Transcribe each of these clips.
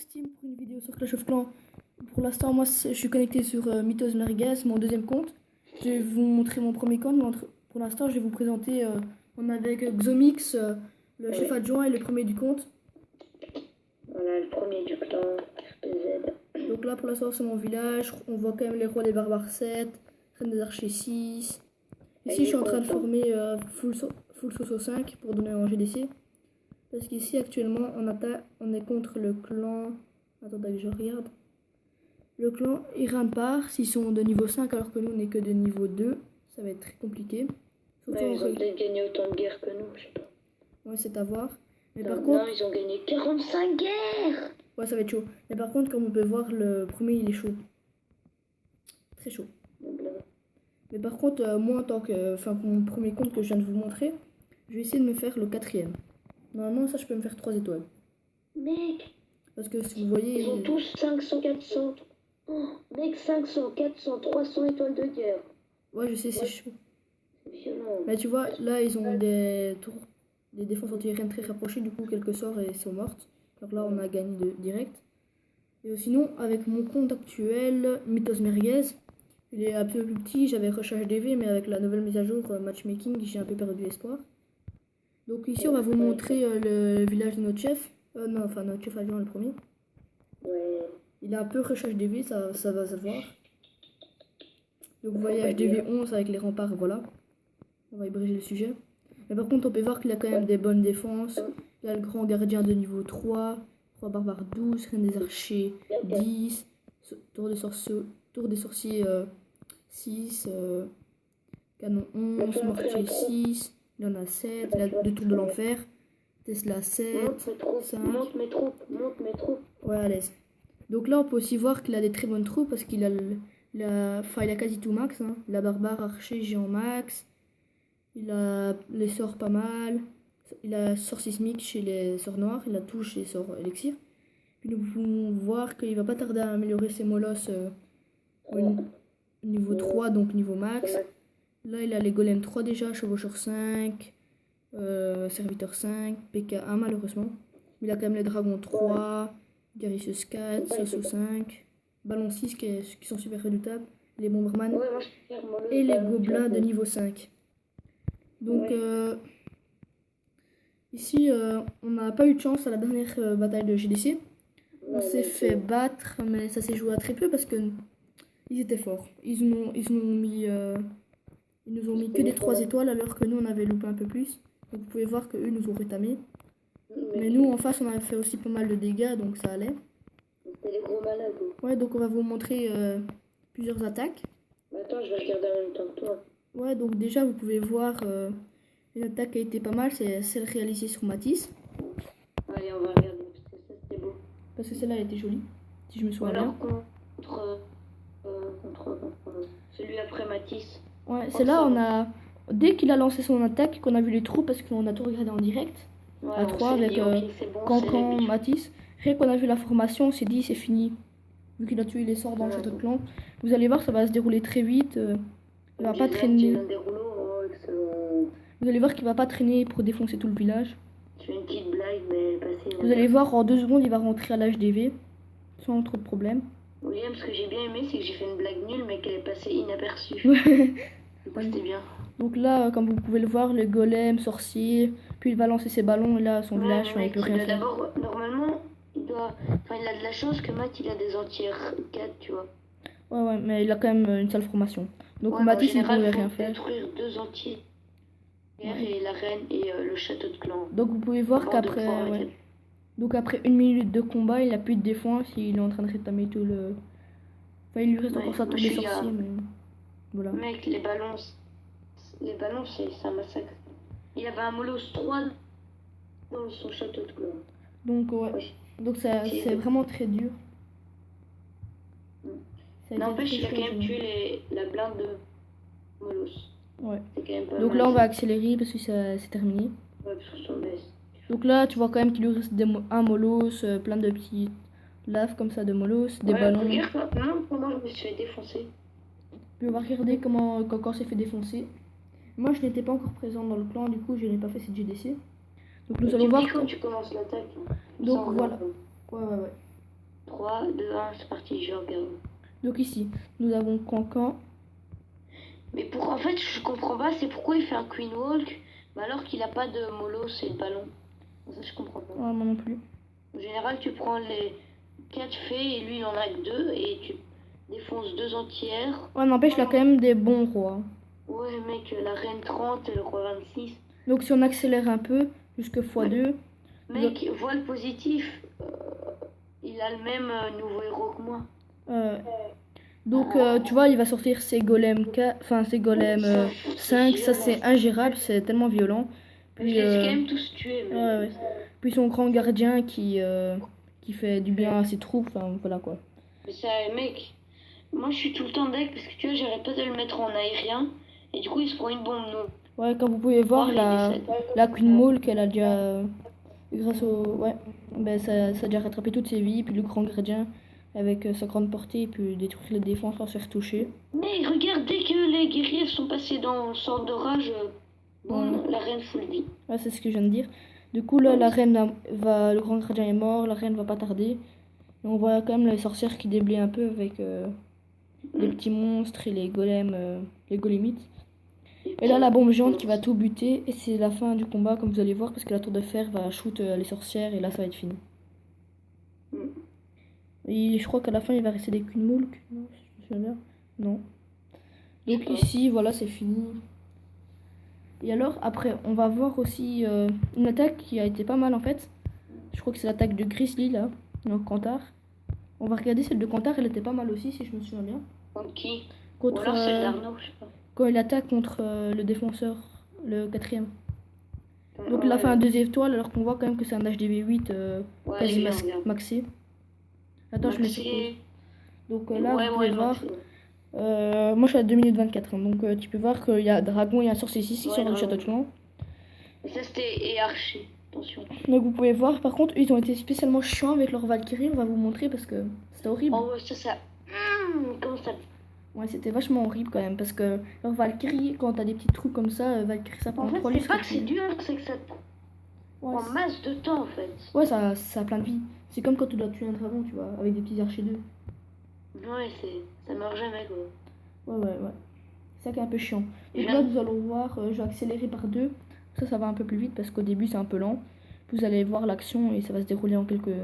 Steam pour une vidéo sur Clash of Clans. Pour l'instant, moi je suis connecté sur Mythos Merguez, mon deuxième compte. Je vais vous montrer mon premier compte, mais pour l'instant je vais vous présenter, on est avec Xomix, le chef adjoint et le premier du compte. Voilà, le premier du clan, FPZ. Donc là pour l'instant c'est mon village, on voit quand même les rois des barbares 7, reine des archers 6. Ici je suis en train de former full Soso 5 pour donner en GDC. Parce qu'ici actuellement on est contre le clan, attendez que je regarde, le clan Irampar, s'ils sont de niveau 5 alors que nous on n'est que de niveau 2, ça va être très compliqué. Surtout ils ont peut-être gagné autant de guerres que nous, je sais pas. Ouais, c'est à voir. Mais non, par contre, ils ont gagné 45 guerres. Ouais, ça va être chaud. Mais par contre, comme on peut voir, le premier il est chaud. Très chaud. Mais par contre, moi en tant que, pour mon premier compte que je viens de vous montrer, je vais essayer de me faire le 4ème. Normalement, ça, je peux me faire 3 étoiles. Mec! Parce que si vous voyez... Ils ont tous 500, 400... Oh, mec, 500, 400, 300 étoiles de guerre. Ouais, je sais, c'est chaud. C'est violent. Mais tu vois, là, ils ont des défenses anti-aériennes très rapprochées. Du coup, quelques sorts et elles sont mortes. Alors là, on a gagné direct. Et sinon, avec mon compte actuel, Mythos Merguez, il est un peu plus petit. J'avais Rush HDV, mais avec la nouvelle mise à jour Matchmaking, j'ai un peu perdu espoir. Donc ici, on va vous montrer le village de notre chef. Notre chef adjoint, le premier. Ouais. Il a un peu Rush HDV, ça va se voir. Donc vous voyez HDV 11 avec les remparts, voilà. On va abréger le sujet. Mais par contre, on peut voir qu'il a quand même des bonnes défenses. Il a le grand gardien de niveau 3, roi barbare 12, reine des archers 10, tour des sorciers 6, canon 11, mortier 6. Il en a 7, il a 2 tours de l'enfer, Tesla 7, 5. Monte mes troupes. Ouais, à l'aise. Donc là, on peut aussi voir qu'il a des très bonnes troupes parce qu'il a, il a quasi tout max. Hein. La barbare, archer, géant max. Il a les sorts pas mal. Il a sort sismique chez les sorts noirs. Il a tout chez les sorts élixir. Puis nous pouvons voir qu'il va pas tarder à améliorer ses molosses au niveau 3, donc niveau max. Là, il a les golems 3 déjà, chevaucheur 5, serviteur 5, PK 1 malheureusement. Il a quand même les dragons 3, guérisseuse 4, soso 5, ballon 6 qui sont super redoutables, les bomberman et les gobelins de niveau 5. Donc ici, on n'a pas eu de chance à la dernière bataille de GDC. On s'est fait battre, mais ça s'est joué à très peu parce que ils étaient forts. Ils nous ont mis que des 3 étoiles alors que nous on avait loupé un peu plus. Donc vous pouvez voir que eux nous ont rétamé. Mais nous en face on avait fait aussi pas mal de dégâts donc ça allait. C'était des gros malades. Ouais, donc on va vous montrer plusieurs attaques. Attends, je vais regarder en même temps que toi. Ouais, donc déjà vous pouvez voir une attaque qui a été pas mal, c'est celle réalisée sur Matisse. Allez, on va regarder parce que ça c'était beau. Parce que celle-là elle était jolie, si je me souviens bien. Contre celui après Matisse. Ouais, celle-là on a... Dès qu'il a lancé son attaque, qu'on a vu les trous parce qu'on a tout regardé en direct, ouais, à 3 avec Cancan, Matisse. Rien qu'on a vu la formation, on s'est dit c'est fini. Vu qu'il a tué les sorts dans le château de clan. Vous allez voir, ça va se dérouler très vite. Il va pas traîner. Vous allez voir qu'il va pas traîner pour défoncer tout le village. Je fais une petite blague, mais passée. Vous allez voir, en 2 secondes, il va rentrer à l'HDV. Sans trop de problèmes. William, ce que j'ai bien aimé, c'est que j'ai fait une blague nulle, mais qu'elle est passée inaperçue. Ouais. C'était bien. Donc là, comme vous pouvez le voir, le golem, sorcier, puis il va lancer ses ballons et là, son village, il peut rien faire. D'abord, normalement, il a de la chance que Matt, il a des entières 4, tu vois. Ouais, mais il a quand même une sale formation. Donc Matisse, il ne pouvait rien faire. Détruire 2 entiers. Et la reine et le château de clan. Donc vous pouvez voir qu'après donc après 1 minute de combat, il a plus de défense, il est en train de rétamer tout le... Enfin, il lui reste encore sa tour des sorciers, mais... Voilà. Mec, les ballons, c'est un massacre. Il avait un Molos 3 dans son château de clan. Donc ouais. Donc c'est vraiment très dur. N'empêche, il a quand même tué la blinde de Molos. Ouais. Quand même pas donc mal, là, on va accélérer parce que c'est terminé. Ouais, parce que son baisse. Donc là, tu vois quand même qu'il lui reste un Molos, plein de petits laves comme ça de Molos, des ballons. Regarde comment je me suis fait défoncer. Puis on va regarder comment Cancan s'est fait défoncer. Moi, je n'étais pas encore présent dans le clan, du coup, je n'ai pas fait cette GDC. Donc nous allons voir quand tu commences l'attaque. Donc voilà. Ouais. 3, 2, 1, c'est parti, je regarde. Donc ici, nous avons Cancan. Mais en fait, je comprends pas, c'est pourquoi il fait un Queen Walk, mais alors qu'il a pas de mollo, c'est le ballon. Ça, je comprends pas. Ouais, moi non plus. En général, tu prends les 4 fées et lui, il en a que 2 et tu défonces 2 entières. Ouais, n'empêche, il a quand même des bons rois. Ouais, mec, la reine 30 et le roi 26. Donc si on accélère un peu, jusque x2. Mec, vois le positif. Il a le même nouveau héros que moi. Donc tu vois, il va sortir ses golems, enfin ses golems 5, ça c'est ingérable, c'est tellement violent. Puis, je les ai quand même tous tués. Mais... ouais. Puis son grand gardien qui fait du bien à ses troupes, enfin voilà quoi. Mais ça, mec, moi je suis tout le temps deck parce que tu vois, j'arrête pas de le mettre en aérien et du coup il se prend une bombe, non. Ouais, comme vous pouvez voir, la Queen Maul qu'elle a déjà, grâce au... Ouais, ben ça a déjà rattrapé toutes ses vies, puis le grand gardien avec sa grande portée, puis détruire les défenses sans se faire toucher. Mais regarde, dès que les guerriers sont passés dans le sort d'orage, boum, la reine full vie. Ouais, c'est ce que je viens de dire. Du coup, là, la reine le grand gardien est mort, la reine va pas tarder. Et on voit quand même les sorcières qui déblayent un peu avec les petits monstres et les golems, les golemites. Et là, la bombe géante qui va tout buter, et c'est la fin du combat, comme vous allez voir, parce que la tour de fer va shoot les sorcières, et là, ça va être fini. Et je crois qu'à la fin, il va rester des Queen Maul. Non, si je me souviens bien. Non. Donc ici, voilà, c'est fini. Et alors, après, on va voir aussi une attaque qui a été pas mal, en fait. Je crois que c'est l'attaque de Grizzly, là, donc Cantar. On va regarder celle de Cantar, elle était pas mal aussi, si je me souviens bien. Contre qui? Contre, ou alors celle d'Arnaud, je sais pas. Quand il attaque contre le défenseur, le 4ème. Donc il a fait un 2 étoiles alors qu'on voit quand même que c'est un HDV8 quasi maxé. Attends, je mets sur pause. Donc là, vous pouvez voir. Moi je suis à 2 minutes 24. Hein, donc tu peux voir qu'il y a Dragon et un sorcier 6 qui sort du château de clan. Et ça c'était archer. Attention. Donc vous pouvez voir, par contre, ils ont été spécialement chiants avec leur Valkyrie. On va vous montrer parce que c'était horrible. Oh ouais, ça. Comment ça? Ouais, c'était vachement horrible quand même parce que leur Valkyrie, quand t'as des petits trous comme ça, Valkyrie ça prend 3 livres. C'est pas que c'est dur, c'est que ça prend masse de temps en fait. Ouais, ça a plein de vie. C'est comme quand tu dois tuer un dragon, tu vois, avec des petits archers d'eux. Ouais, ça meurt jamais quoi. Ouais. C'est ça qui est un peu chiant. Et là, nous allons voir, je vais accélérer par 2. Ça va un peu plus vite parce qu'au début c'est un peu lent. Vous allez voir l'action et ça va se dérouler en quelques...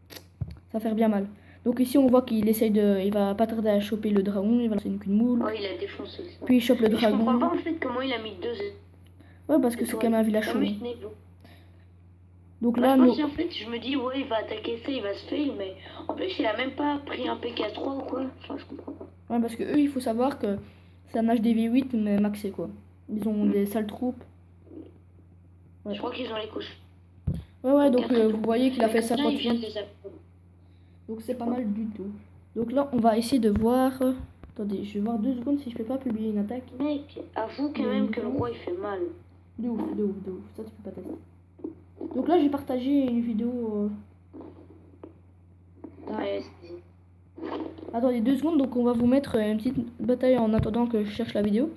Ça va faire bien mal. Donc ici on voit qu'il essaye de... Il va pas tarder à choper le dragon, il va lancer une Queen Maul. Oh, il a défoncé ça. Puis il chope le dragon. Je comprends pas en fait comment il a mis 2... Ouais, parce que c'est quand même un village chaud. Donc là, en fait, je me dis, ouais, il va attaquer ça, il va se fail, mais en plus, il a même pas pris un PK3 ou quoi. Enfin, je comprends pas. Ouais, parce que eux, il faut savoir que c'est un HDV8, mais maxé, quoi. Ils ont des sales troupes. Ouais. Je crois qu'ils ont les couches. Ouais, donc vous voyez qu'il a fait ça. Donc c'est pas mal du tout. Donc là, on va essayer de voir... Attendez, je vais voir 2 secondes si je peux pas publier une attaque. Mec, avoue quand même que le roi, il fait mal. De ouf. Ça, tu peux pas tester. Donc là, j'ai partagé une vidéo... Ouais, attendez 2 secondes, donc on va vous mettre une petite bataille en attendant que je cherche la vidéo.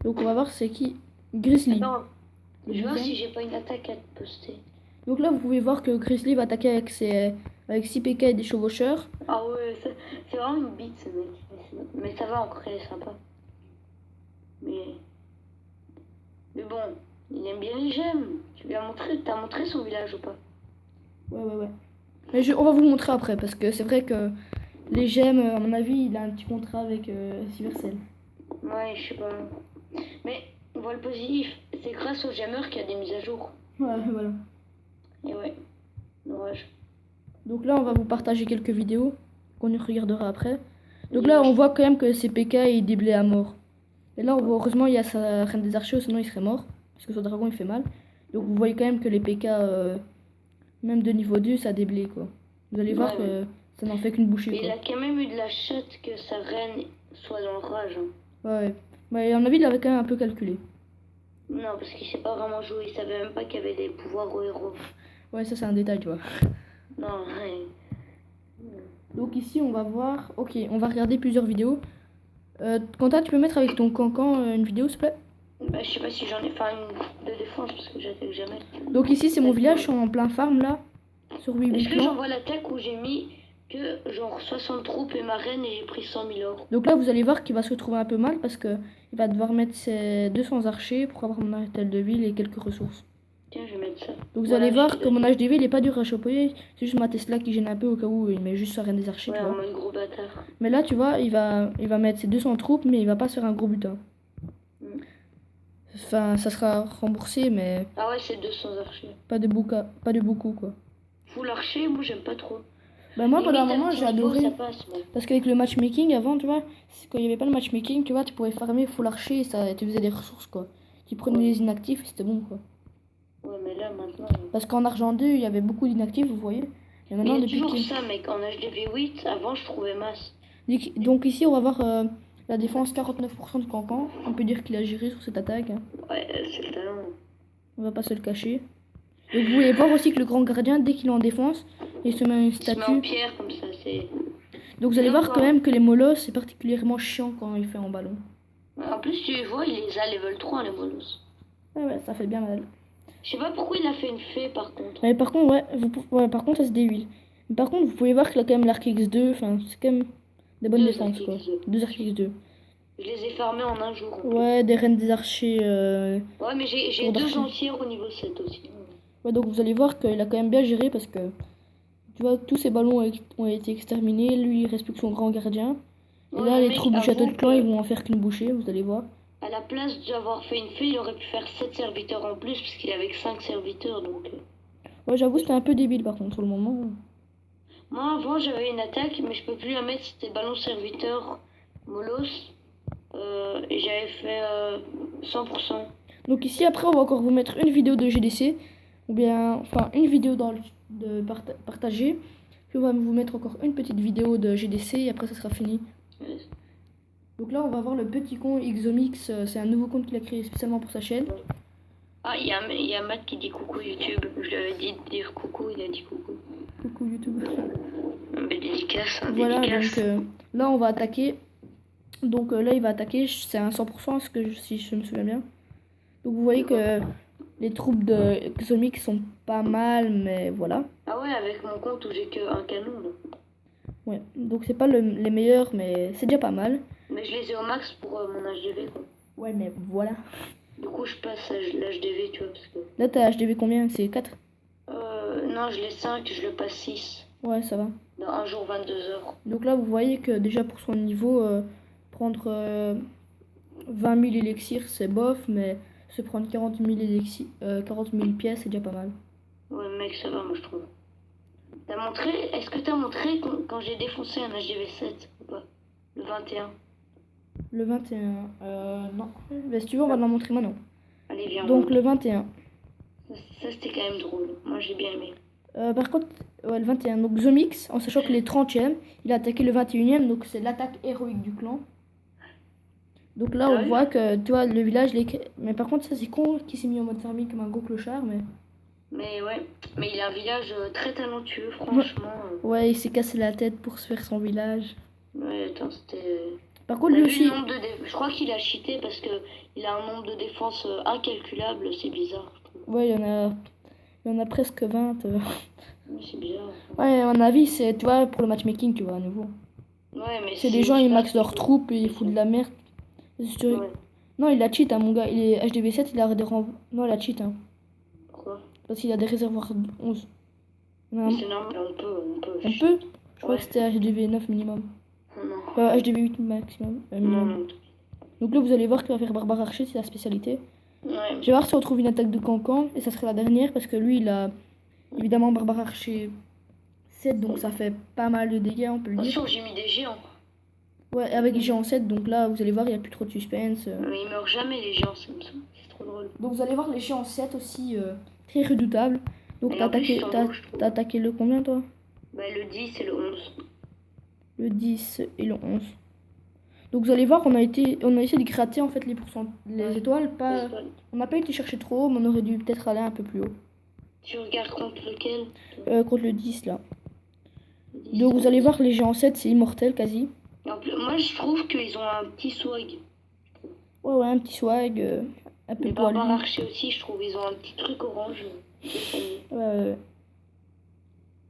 Donc on va voir c'est qui. Grizzly. Attends, je vais voir si j'ai pas une attaque à te poster. Donc là, vous pouvez voir que Grizzly va attaquer avec 6 PK et des chevaucheurs. Ah ouais, c'est vraiment une bite ce mec. Mais ça va encore, elle est sympa. Mais bon, il aime bien les gemmes. T'as montré son village ou pas? Ouais. Mais on va vous montrer après parce que c'est vrai que les gemmes, à mon avis, il a un petit contrat avec Cybercell. Ouais, je sais pas. Mais on voit le positif, c'est grâce aux gemmeurs qu'il y a des mises à jour. Ouais, voilà. Et ouais, dommage. Donc là, on va vous partager quelques vidéos qu'on y regardera après. Donc là, on voit quand même que c'est PK et il déblaye à mort. Et là, on voit, heureusement, il y a sa reine des archers, sinon il serait mort. Parce que son dragon, il fait mal. Donc vous voyez quand même que les PK, même de niveau 2, ça déblaye, quoi. Vous allez voir que ça n'en fait qu'une bouchée, quoi. Il a quand même eu de la chatte que sa reine soit dans le rage. Hein. Ouais. Mais à mon avis, il avait quand même un peu calculé. Non, parce qu'il sait pas vraiment jouer. Il savait même pas qu'il y avait des pouvoirs aux héros. Ouais, ça c'est un détail, tu vois. Non, ouais. Donc ici, on va voir... Ok, on va regarder plusieurs vidéos. Quentin, tu peux mettre avec ton cancan une vidéo, s'il te plaît? Bah, je sais pas si j'en ai fait une de défense, parce que j'attaque jamais. Donc ici, c'est mon village, je suis en plein farm, là. Sur 8 Est-ce que j'envoie l'attaque où j'ai mis que genre 60 troupes et ma reine et j'ai pris 100 000 or. Donc là, vous allez voir qu'il va se retrouver un peu mal parce que il va devoir mettre ses 200 archers pour avoir mon hôtel de ville et quelques ressources. Tiens, je vais mettre ça. Donc vous Voilà, allez voir je que te mon donne. HDV il est pas dur à choper, c'est juste ma Tesla qui gêne un peu au cas où il met juste sa reine des archers, Ouais, tu en vois. mode gros bâtard. Mais là, tu vois, il va mettre ses 200 troupes, mais il va pas se faire un gros butin. Mm. Enfin, ça sera remboursé, mais Ah ouais, c'est 200 archers. pas de beaucoup, quoi. Full archer, moi j'aime pas trop. Bah moi, pendant un Limite, à moment, petit j'ai niveau, adoré. ça passe, ouais. Parce qu'avec le matchmaking, avant, tu vois, quand il n'y avait pas le matchmaking, tu vois, tu pouvais farmer full archer et ça te faisait des ressources, quoi. Tu prenais Ouais. les inactifs et c'était bon, quoi. Ouais, mais là maintenant. Parce qu'en Argent 2, il y avait beaucoup d'inactifs, vous voyez. Et Mais maintenant, il y a depuis toujours qu'il... ça, mec. En HDV 8, avant je trouvais masse. Donc ici, on va voir la défense 49% de Cancan. On peut dire qu'il a géré sur cette attaque, hein. Ouais, c'est le talent. On va pas se le cacher. Et vous pouvez voir aussi que le grand gardien, dès qu'il est en défense, il se met une Il se met en statue. pierre comme ça, c'est. Donc vous allez Bien voir quoi. quand même que les molosses, c'est particulièrement chiant quand il fait en ballon. En plus, tu les vois, il les a level 3, les molosses. Ouais, ça fait bien mal. Je sais pas pourquoi il a fait une fée par contre. Mais par contre, ouais, par contre, ça se déhuile. Mais par contre, vous pouvez voir qu'il a quand même l'arc X2, enfin, c'est quand même des bonnes Deux défenses, arcs quoi. X2. 2 arcs X2. Je les ai farmés en un jour. En plus. Ouais, des reines des archers. Ouais, mais j'ai Pour deux d'archer. entières au niveau 7 aussi. Ouais, donc vous allez voir qu'il a quand même bien géré parce que, tu vois, tous ces ballons ont été exterminés. Lui, il reste plus que son grand gardien. Et Ouais, là, mais les mec, troupes du château de avoue clan, que- ils vont en faire qu'une bouchée, vous allez voir. À la place d'avoir fait une fée, il aurait pu faire 7 serviteurs en plus, parce qu'il avait que 5 serviteurs. Donc. Ouais, j'avoue, c'était un peu débile par contre, sur le moment. Moi, avant, j'avais une attaque, mais je peux plus la mettre. C'était ballon serviteur, molos. Et j'avais fait 100%. Donc ici, après, on va encore vous mettre une vidéo de GDC. Ou bien, enfin, une vidéo partagée. Puis on va vous mettre encore une petite vidéo de GDC et après, ça sera fini. Ouais. Donc là, on va voir le petit con Xomix. C'est un nouveau compte qu'il a créé spécialement pour sa chaîne. Ah, il y a Matt qui dit coucou YouTube. Je lui avais dit de dire coucou, il a dit coucou. Coucou YouTube. Mais dédicace, hein, Voilà, dédicace. donc là, on va attaquer. Donc là, il va attaquer. C'est un 100%, si je me souviens bien. Donc vous voyez que les troupes de Xomix sont pas mal, mais voilà. Ah ouais, avec mon compte où j'ai que un canon. Là. Ouais, donc c'est pas les meilleurs, mais c'est déjà pas mal. Mais je les ai au max pour mon HDV, quoi. Ouais, mais voilà. Du coup, je passe à l'HDV, tu vois, parce que... Là, t'as HDV combien? C'est 4? Non, je l'ai 5, je le passe 6. Ouais, ça va. Dans un jour, 22 heures. Donc là, vous voyez que déjà pour son niveau, prendre 20 000 élixirs, c'est bof, mais se prendre 40 000, 40 000 pièces, c'est déjà pas mal. Ouais, mec, ça va, moi, je trouve. Est-ce que t'as montré quand j'ai défoncé un HDV 7 ou pas? Le 21. Le 21, non. Mais si tu veux, on va l'en montrer maintenant. Allez, viens. Donc le 21. Ça, c'était quand même drôle. Moi, j'ai bien aimé. Par contre, ouais, le 21. Donc Xomix, en sachant qu'il est 30e, il a attaqué le 21e, donc c'est l'attaque héroïque du clan. Donc là, on Ouais. voit que, tu vois, le village, mais par contre, ça c'est con qui s'est mis en mode farming comme un gros clochard, mais... Mais ouais, mais il a un village très talentueux, franchement. Ouais, il s'est cassé la tête pour se faire son village. Ouais, attends, c'était... Par contre, T'as lui vu aussi... le nombre de je crois qu'il a cheaté parce que il a un nombre de défense incalculable, c'est bizarre, je trouve. Ouais, il y en a presque 20. Ouais, c'est bizarre. Ouais, à mon avis, c'est, tu vois, pour le matchmaking, tu vois, à nouveau. Ouais, mais C'est des gens, ils pas- maxent leurs troupes et ils foutent de la merde. C'est sûr. Ouais, Non, il a cheat, hein, mon gars. Il est HDV7, il a des Non, il a cheat, hein. pourquoi? Parce qu'il a des réservoirs 11. Non, Mais c'est normal, on peut. on peut. Je crois Ouais. que c'était HDV9 minimum. Non. HDV8 maximum. Non, minimum. non. Donc là, vous allez voir qu'il va faire barbare archer, c'est la spécialité. Ouais. Je vais voir si on trouve une attaque de Cancan. Et ça serait la dernière parce que lui, il a évidemment barbare archer 7. Donc ça fait pas mal de dégâts, on peut le dire. Attention, j'ai mis des géants. Ouais, avec géant 7. Donc là, vous allez voir, il n'y a plus trop de suspense. Mais ils meurent jamais les géants, c'est comme ça. C'est trop drôle. Donc vous allez voir les géants 7 aussi, très redoutables. Donc Et t'as en plus, attaqué, ils sont t'as- beaux, je trouve. t'as attaqué le combien toi? Bah, le 10 et le 11. Le 10 et le 11. Donc vous allez voir qu'on a essayé de gratter en fait les étoiles. Pas, on n'a pas été chercher trop haut, mais on aurait dû peut-être aller un peu plus haut. Tu regardes contre lequel? Contre le 10 là. Le 10. Donc vous allez voir les géants 7, c'est immortel quasi. Et en plus, moi, je trouve qu'ils ont un petit swag. Ouais, un petit swag, un peu Les poilu. barbares archers aussi, je trouve, ils ont un petit truc orange. Ouais.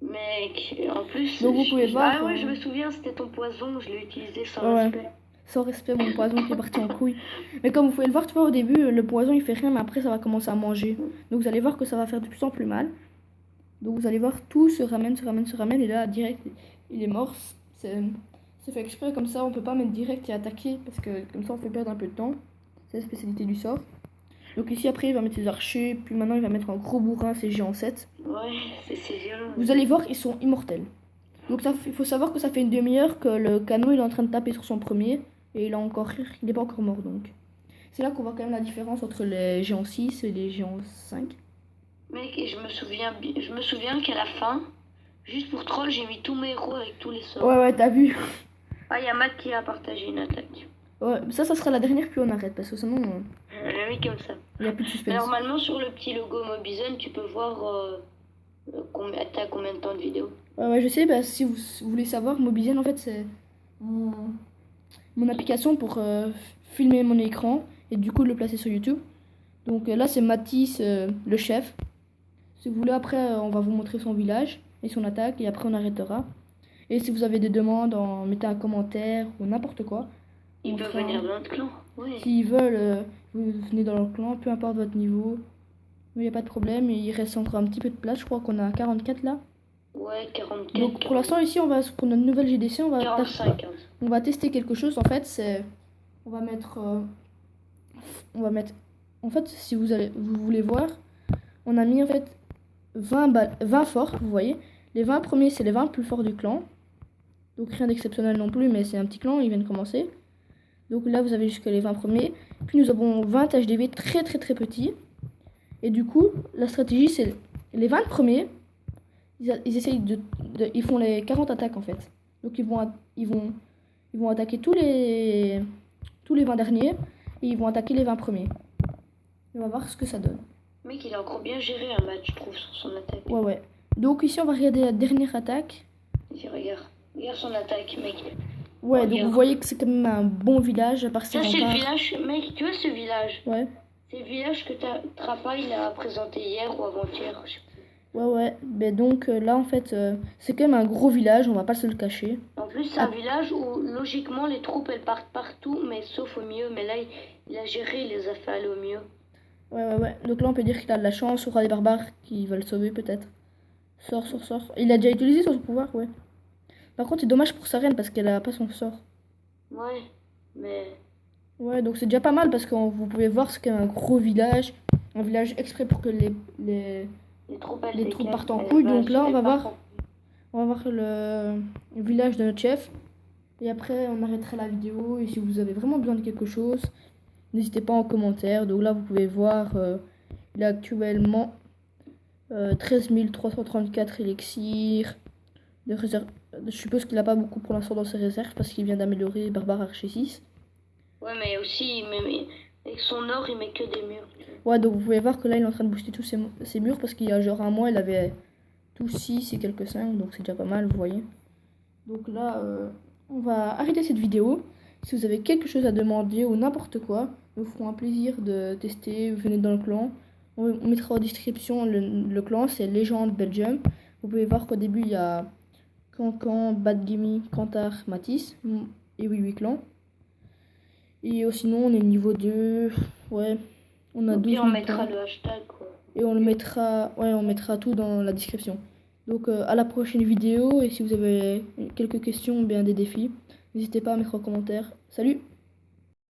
Mec, en plus... Donc vous pouvez voir, Ah ouais, je me souviens, c'était ton poison, je l'ai utilisé sans Ouais. respect. Sans respect, mon poison qui est parti en couille. Mais comme vous pouvez le voir, tu vois, au début, le poison il fait rien, mais après ça va commencer à manger. Donc vous allez voir que ça va faire de plus en plus mal. Donc vous allez voir, tout se ramène, et là, direct, il est mort. C'est fait exprès, comme ça, on peut pas mettre direct et attaquer, parce que comme ça, on fait perdre un peu de temps. C'est la spécialité du sort. Donc ici, après, il va mettre ses archers, puis maintenant, il va mettre un gros bourrin, ses géants 7. Ouais, c'est violent. Vous allez voir, ils sont immortels. Donc il faut savoir que ça fait une demi-heure que le canon, il est en train de taper sur son premier, et il n'est pas encore mort, donc. C'est là qu'on voit quand même la différence entre les géants 6 et les géants 5. Mec, et je me souviens qu'à la fin, juste pour troll, j'ai mis tous mes héros avec tous les sorts. Ouais, t'as vu. Ah, il y a Matt qui a partagé une attaque. Ouais, ça sera la dernière, puis on arrête, parce que sinon, Je l'ai mis comme ça. il n'y a plus de Mais suspense. normalement, sur le petit logo Mobizone, tu peux voir t'as combien de temps de vidéo. Ouais, je sais, bah, si vous voulez savoir, Mobizen, en fait, c'est mon application pour filmer mon écran et du coup le placer sur YouTube. Donc là, c'est Mathis, le chef. Si vous voulez, après, on va vous montrer son village et son attaque, et après, on arrêtera. Et si vous avez des demandes, mettez un commentaire ou n'importe quoi. Ils peuvent venir dans notre clan. Ouais. S'ils veulent, vous venez dans leur clan, peu importe votre niveau. Il n'y a pas de problème, et il reste encore un petit peu de place. Je crois qu'on a 44 là. Ouais, 44. Donc pour l'instant, ici, pour notre nouvelle GDC, on va tester quelque chose. En fait, on va mettre, en fait, si vous voulez voir, on a mis en fait 20 forts, vous voyez. Les 20 premiers, c'est les 20 plus forts du clan. Donc rien d'exceptionnel non plus, mais c'est un petit clan, ils viennent commencer. Donc là, vous avez jusqu'à les 20 premiers. Puis nous avons 20 HDV très petits. Et du coup, la stratégie, c'est les 20 premiers, ils essayent ils font les 40 attaques en fait. Donc ils vont attaquer tous les 20 derniers, et ils vont attaquer les 20 premiers. Et on va voir ce que ça donne. Mec, il a encore bien géré un match, je trouve, sur son attaque. Ouais. Donc ici, on va regarder la dernière attaque. Ici, regarde son attaque, mec. Ouais, donc vous voyez que c'est quand même un bon village, à part ça, c'est le village, mec, tu vois ce village? Ouais. C'est le village que Trapa, il a présenté hier ou avant-hier, je sais plus. Ouais. Ben donc là, en fait, c'est quand même un gros village, on va pas se le cacher. En plus, c'est un village où, logiquement, les troupes, elles partent partout, mais sauf au milieu. Mais là, il a géré, il les a fait aller au milieu. Ouais. Donc là, on peut dire qu'il a de la chance, aura des barbares qui veulent le sauver, peut-être. Sort. Il a déjà utilisé son pouvoir, ouais. Par contre, c'est dommage pour sa reine, parce qu'elle a pas son sort. Ouais, mais... Ouais, donc c'est déjà pas mal, parce que vous pouvez voir, c'est quand même un gros village. Un village exprès pour que les troupes partent en couille. Donc là, on va voir le village de notre chef. Et après, on arrêtera la vidéo. Et si vous avez vraiment besoin de quelque chose, n'hésitez pas en commentaire. Donc là, vous pouvez voir, il a actuellement 13 334 élixirs de réserve. Je suppose qu'il n'a pas beaucoup pour l'instant dans ses réserves, parce qu'il vient d'améliorer Barbare Archer 6. Ouais, mais aussi, avec son or, il met que des murs. Ouais, donc vous pouvez voir que là, il est en train de booster tous ses murs, parce qu'il y a genre un mois, il avait tous 6 et quelques 5, donc c'est déjà pas mal, vous voyez. Donc là, on va arrêter cette vidéo. Si vous avez quelque chose à demander ou n'importe quoi, nous ferons un plaisir de tester. Vous venez dans le clan. On mettra en description le clan, c'est Légende Belgium. Vous pouvez voir qu'au début, il y a Cancan, Bad Gimme, Kantar, Matisse et Oui Clan. Et sinon, on est niveau 2. Ouais, on a 12 on mettra le hashtag, quoi. Et on mettra tout dans la description. Donc à la prochaine vidéo, et si vous avez quelques questions ou bien des défis, n'hésitez pas à mettre en commentaire. Salut!